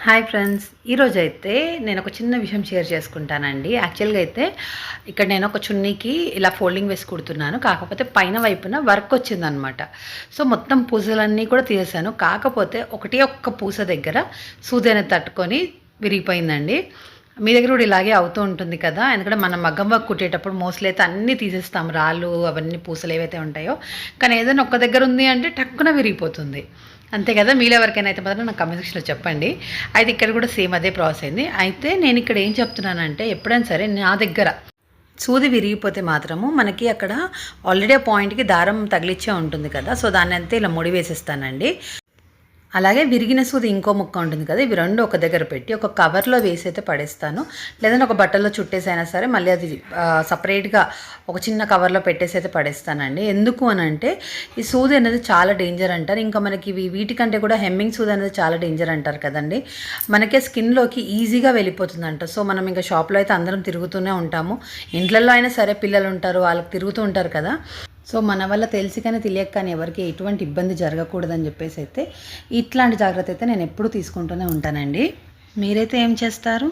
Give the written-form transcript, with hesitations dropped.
Hi friends, ఈరోజైతే నేను ఒక చిన్న విషయం షేర్ చేసుకుంటానండి. యాక్చువల్గా అయితే ఇక్కడ నేను ఒక చున్నీకి ఇలా ఫోల్డింగ్ వేసి కుడుతున్నాను. కాకపోతే పైన వైపున వర్క్ వచ్చిందనమాట. సో మొత్తం పూసలన్నీ కూడా తీసేసాను. కాకపోతే ఒక్క పూస దగ్గర సూది అనేది తట్టుకొని విరిగిపోయిందండి. మీ దగ్గర కూడా ఇలాగే అవుతూ ఉంటుంది కదా. ఎందుకంటే మనం మగ్గం వర్క్ కుట్టేటప్పుడు మోస్ట్లీ అయితే అన్నీ తీసేస్తాం, రాళ్ళు అవన్నీ పూసలు ఏవైతే ఉంటాయో. కానీ ఏదైనా ఒక్క దగ్గర ఉంది అంటే టక్కున విరిగిపోతుంది. అంతే కదా. మీలో ఎవరికైనా అయితే మాత్రం నాకు కామెంట్ సెక్షన్లో చెప్పండి. అయితే ఇక్కడ కూడా సేమ్ అదే ప్రాసెస్ అయింది. అయితే నేను ఇక్కడ ఏం చెప్తున్నానంటే, ఎప్పుడైనా సరే నా దగ్గర సూది విరిగిపోతే మాత్రము మనకి అక్కడ ఆల్రెడీ ఆ పాయింట్కి దారం తగిలిచ్చే ఉంటుంది కదా. సో దాన్ని అంతే ఇలా ముడి వేసేస్తానండి. అలాగే విరిగిన సూది ఇంకో ముక్క ఉంటుంది కదా, ఇవి రెండు ఒక దగ్గర పెట్టి ఒక కవర్లో వేసి అయితే పడేస్తాను. లేదంటే ఒక బట్టల్లో చుట్టేసైనా సరే మళ్ళీ అది సపరేట్గా ఒక చిన్న కవర్లో పెట్టేసి అయితే పడేస్తానండి. ఎందుకు అని అంటే ఈ సూది అనేది చాలా డేంజర్ అంటారు. ఇంకా మనకి వీటికంటే కూడా హెమ్మింగ్ సూది అనేది చాలా డేంజర్ అంటారు కదండి. మనకే స్కిన్లోకి ఈజీగా వెళ్ళిపోతుందంట. సో మనం ఇంకా షాప్లో అయితే అందరం తిరుగుతూనే ఉంటాము. ఇంట్లలో అయినా సరే పిల్లలు ఉంటారు, వాళ్ళకి తిరుగుతూ ఉంటారు కదా. సో మన వల్ల తెలిసి కానీ తెలియక కానీ ఎవరికి ఎటువంటి ఇబ్బంది జరగకూడదని చెప్పేసి అయితే ఇట్లాంటి జాగ్రత్త అయితే నేను ఎప్పుడూ తీసుకుంటూనే ఉంటానండి. మీరైతే ఏం చేస్తారు?